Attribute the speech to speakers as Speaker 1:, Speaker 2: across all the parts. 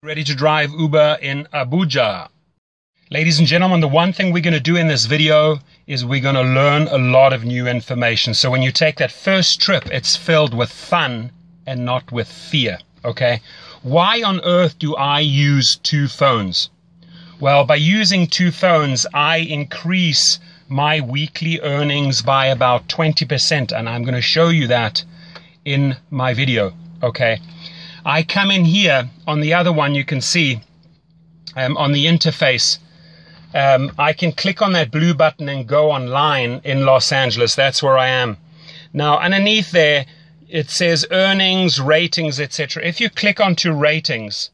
Speaker 1: Ready to drive Uber in Abuja. Ladies and gentlemen, the one thing we're going to do in this video is we're going to learn a lot of new information. So when you take that first trip, it's filled with fun and not with fear, okay? Why on earth do I use two phones? Well, by using two phones, I increase my weekly earnings by about 20%, and I'm going to show you that in my video, okay? I come in here on the other one, you can see on the interface, I can click on that blue button and go online in Los Angeles. That's where I am. Now, underneath there, it says earnings, ratings, etc. If you click onto ratings,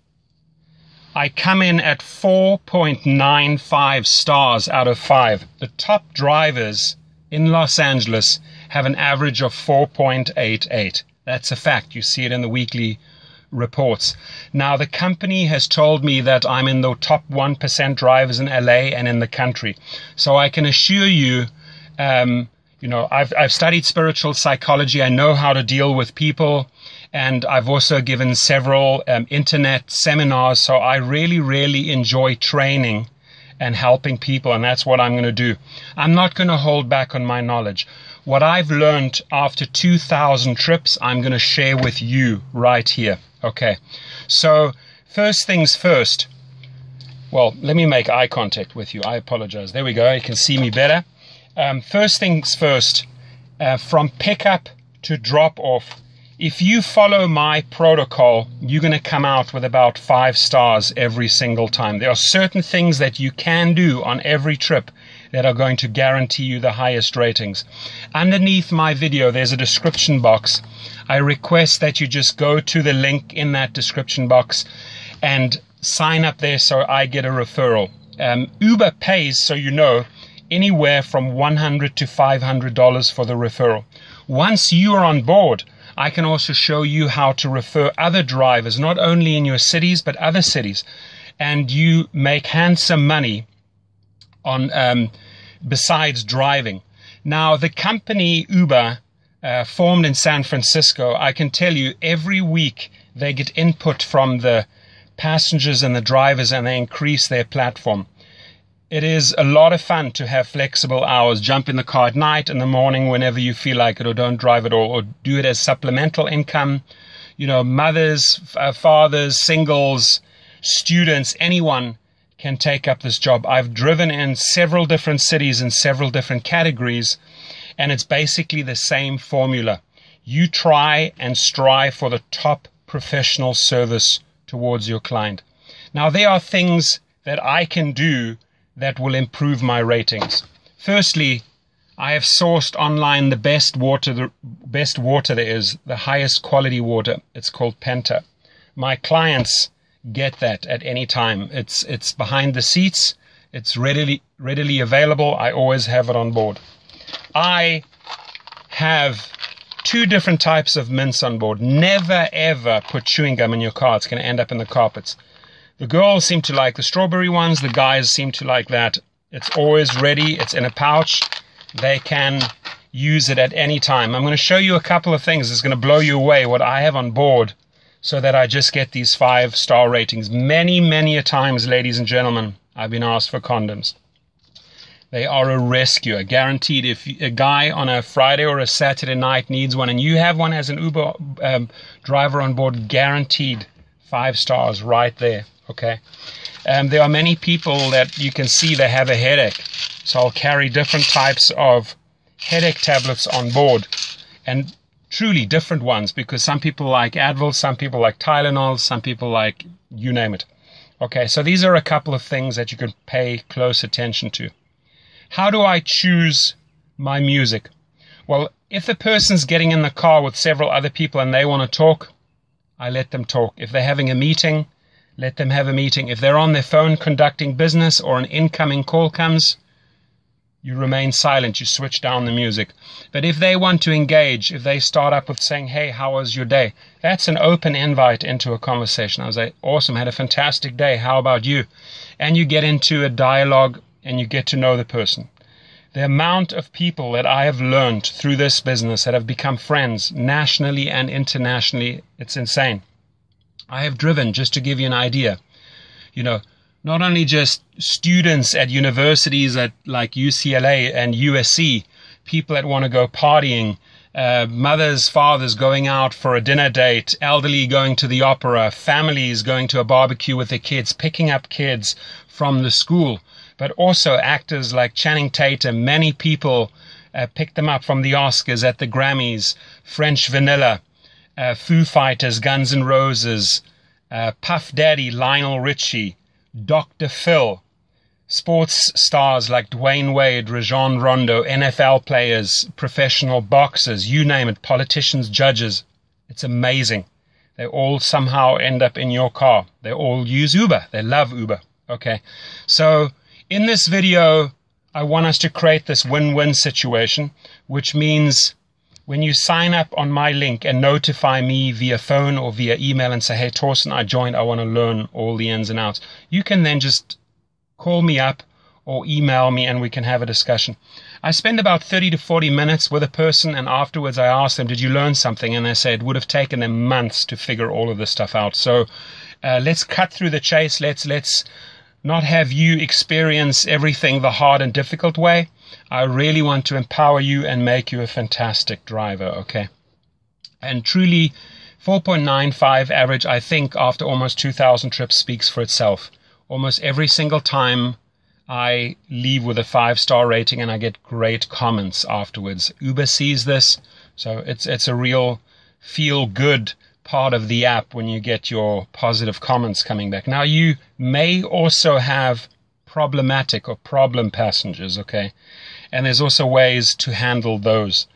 Speaker 1: I come in at 4.95 stars out of 5. The top drivers in Los Angeles have an average of 4.88. That's a fact. You see it in the weekly reports. Now, the company has told me that I'm in the top 1% drivers in LA and in the country. So I can assure you, I've studied spiritual psychology. I know how to deal with people, and I've also given several internet seminars. So I really enjoy training and helping people, and that's what I'm going to do. I'm not going to hold back on my knowledge. What I've learned after 2,000 trips, I'm going to share with you right here. Okay, so first things first. Well, let me make eye contact with you. I apologize. There we go. You can see me better. First things first, from pickup to drop off, if you follow my protocol, you're going to come out with about 5 stars every single time. There are certain things that you can do on every trip that are going to guarantee you the highest ratings. Underneath my video, there's a description box. I request that you just go to the link in that description box and sign up there so I get a referral. Uber pays, so you know, anywhere from $100 to $500 for the referral. Once you are on board, I can also show you how to refer other drivers, not only in your cities, but other cities. And you make handsome money on besides driving. Now, the company Uber, formed in San Francisco, I can tell you every week they get input from the passengers and the drivers, and they increase their platform. It is a lot of fun to have flexible hours. Jump in the car at night, in the morning, whenever you feel like it, or don't drive at all, or do it as supplemental income. You know, mothers, fathers, singles, students, anyone can take up this job. I've driven in several different cities in several different categories, and it's basically the same formula. You try and strive for the top professional service towards your client. Now, there are things that I can do that will improve my ratings. Firstly, I have sourced online the best water there is, the highest quality water. It's called Penta. My clients get that at any time. It's behind the seats. It's readily available. I always have it on board. I have 2 different types of mints on board. Never ever put chewing gum in your car. It's going to end up in the carpets. The girls seem to like the strawberry ones. The guys seem to like that. It's always ready. It's in a pouch. They can use it at any time. I'm going to show you a couple of things. It's going to blow you away what I have on board, so that I just get these 5-star ratings. Many a times, ladies and gentlemen, I've been asked for condoms. They are a rescue, guaranteed. If a guy on a Friday or a Saturday night needs one, and you have one as an Uber driver on board, guaranteed 5 stars right there, okay? There are many people that you can see they have a headache. So I'll carry different types of headache tablets on board, and truly different ones, because some people like Advil, some people like Tylenol, some people like you name it. Okay, so these are a couple of things that you can pay close attention to. How do I choose my music? Well, if the person's getting in the car with several other people and they want to talk, I let them talk. If they're having a meeting, let them have a meeting. If they're on their phone conducting business or an incoming call comes, you remain silent, you switch down the music. But if they want to engage, if they start up with saying, hey, how was your day? That's an open invite into a conversation. I was like, awesome, had a fantastic day. How about you? And you get into a dialogue and you get to know the person. The amount of people that I have learned through this business that have become friends nationally and internationally, it's insane. I have driven, just to give you an idea, you know, not only just students at universities like UCLA and USC, people that want to go partying, mothers, fathers going out for a dinner date, elderly going to the opera, families going to a barbecue with their kids, picking up kids from the school, but also actors like Channing Tatum. Many people picked them up from the Oscars, at the Grammys, French Vanilla, Foo Fighters, Guns N' Roses, Puff Daddy, Lionel Richie, Dr. Phil, sports stars like Dwayne Wade, Rajon Rondo, NFL players, professional boxers, you name it, politicians, judges. It's amazing. They all somehow end up in your car. They all use Uber. They love Uber. Okay. So in this video, I want us to create this win-win situation, which means when you sign up on my link and notify me via phone or via email and say, hey, Torsten, I joined, I want to learn all the ins and outs, you can then just call me up or email me and we can have a discussion. I spend about 30 to 40 minutes with a person, and afterwards I ask them, did you learn something? And they say it would have taken them months to figure all of this stuff out. So let's cut through the chase. Let's not have you experience everything the hard and difficult way. I really want to empower you and make you a fantastic driver, okay? And truly, 4.95 average, I think, after almost 2,000 trips speaks for itself. Almost every single time I leave with a 5-star rating and I get great comments afterwards. Uber sees this, so it's a real feel-good part of the app when you get your positive comments coming back. Now, you may also have problematic or problem passengers, okay? And there's also ways to handle those.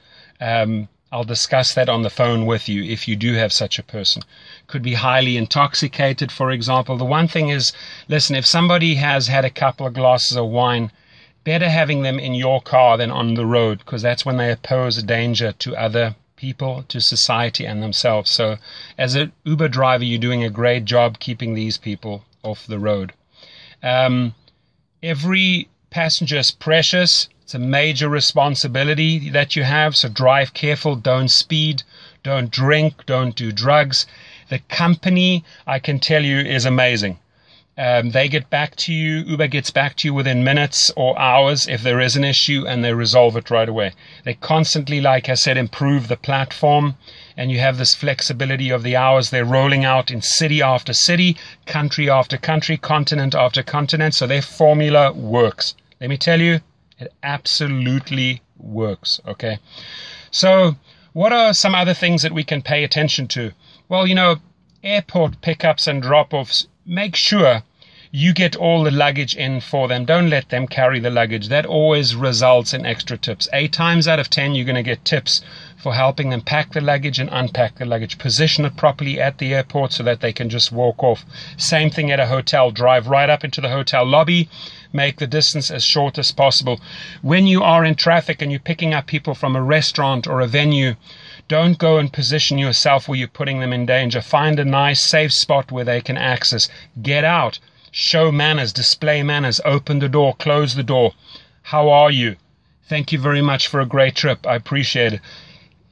Speaker 1: I'll discuss that on the phone with you if you do have such a person. Could be highly intoxicated, for example. The one thing is, listen, if somebody has had a couple of glasses of wine, better having them in your car than on the road, because that's when they pose a danger to other people, to society and themselves. So as an Uber driver, you're doing a great job keeping these people off the road. Every passenger is precious. It's a major responsibility that you have, so drive careful, don't speed, don't drink, don't do drugs. The company, I can tell you, is amazing. They get back to you, Uber gets back to you within minutes or hours if there is an issue, and they resolve it right away. They constantly, like I said, improve the platform, and you have this flexibility of the hours. They're rolling out in city after city, country after country, continent after continent, so their formula works. Let me tell you, it absolutely works, okay? So what are some other things that we can pay attention to? Well, you know, airport pickups and drop-offs, make sure you get all the luggage in for them. Don't let them carry the luggage. That always results in extra tips. 8 times out of 10, you're going to get tips for helping them pack the luggage and unpack the luggage. Position it properly at the airport so that they can just walk off. Same thing at a hotel. Drive right up into the hotel lobby. Make the distance as short as possible. When you are in traffic and you're picking up people from a restaurant or a venue, don't go and position yourself where you're putting them in danger. Find a nice, safe spot where they can access. Get out. Show manners. Display manners. Open the door. Close the door. How are you? Thank you very much for a great trip. I appreciate it.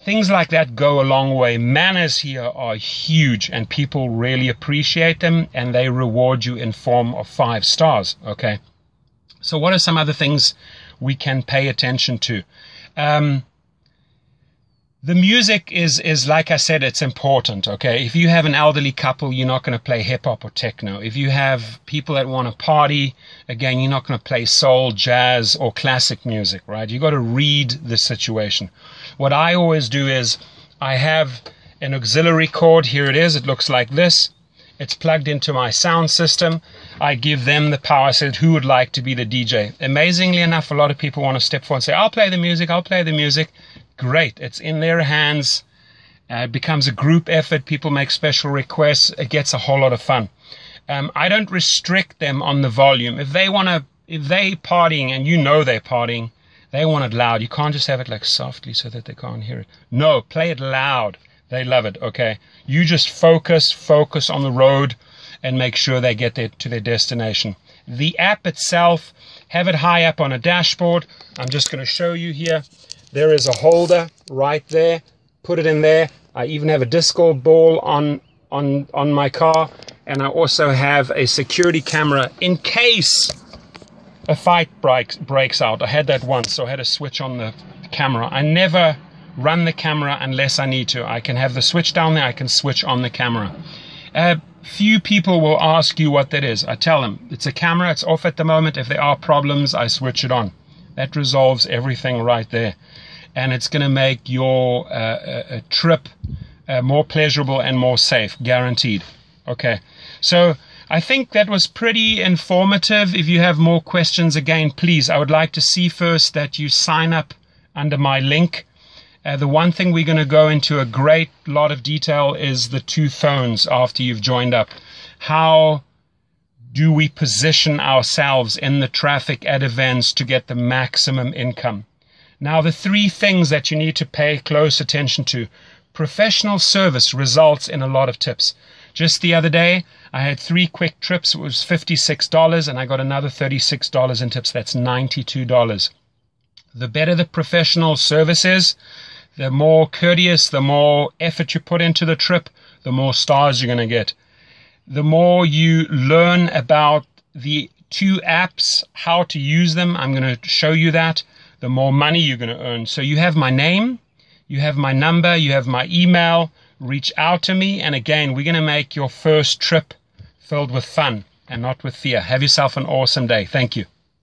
Speaker 1: Things like that go a long way. Manners here are huge, and people really appreciate them, and they reward you in form of 5 stars. Okay. So what are some other things we can pay attention to? The music is like I said, it's important, okay? If you have an elderly couple, you're not going to play hip-hop or techno. If you have people that want to party, again, you're not going to play soul, jazz, or classic music, right? You've got to read the situation. What I always do is I have an auxiliary cord. Here it is. It looks like this. It's plugged into my sound system. I give them the power. I said, who would like to be the DJ? Amazingly enough, a lot of people want to step forward and say, I'll play the music, I'll play the music. Great. It's in their hands. It becomes a group effort. People make special requests. It gets a whole lot of fun. I don't restrict them on the volume. If they partying and you know they're partying, they want it loud. You can't just have it like softly so that they can't hear it. No, play it loud. They love it, okay? You just focus on the road and make sure they get to their destination. The app itself, have it high up on a dashboard. I'm just going to show you here. There is a holder right there. Put it in there. I even have a disco ball on on my car, and I also have a security camera in case a fight breaks out. I had that once, so I had to switch on the camera. I never run the camera unless I need to. I can have the switch down there, I can switch on the camera. Few people will ask you what that is. I tell them, it's a camera, it's off at the moment. If there are problems, I switch it on. That resolves everything right there. And it's going to make your trip more pleasurable and more safe, guaranteed. Okay, so I think that was pretty informative. If you have more questions, again, please, I would like to see first that you sign up under my link. The one thing we're going to go into a great lot of detail is the 2 phones after you've joined up. How do we position ourselves in the traffic at events to get the maximum income? Now, the 3 things that you need to pay close attention to. Professional service results in a lot of tips. Just the other day, I had 3 quick trips. It was $56, and I got another $36 in tips. That's $92. The better the professional service is, the more courteous, the more effort you put into the trip, the more stars you're going to get. The more you learn about the 2 apps, how to use them, I'm going to show you that, the more money you're going to earn. So you have my name, you have my number, you have my email. Reach out to me, and again, we're going to make your first trip filled with fun and not with fear. Have yourself an awesome day. Thank you.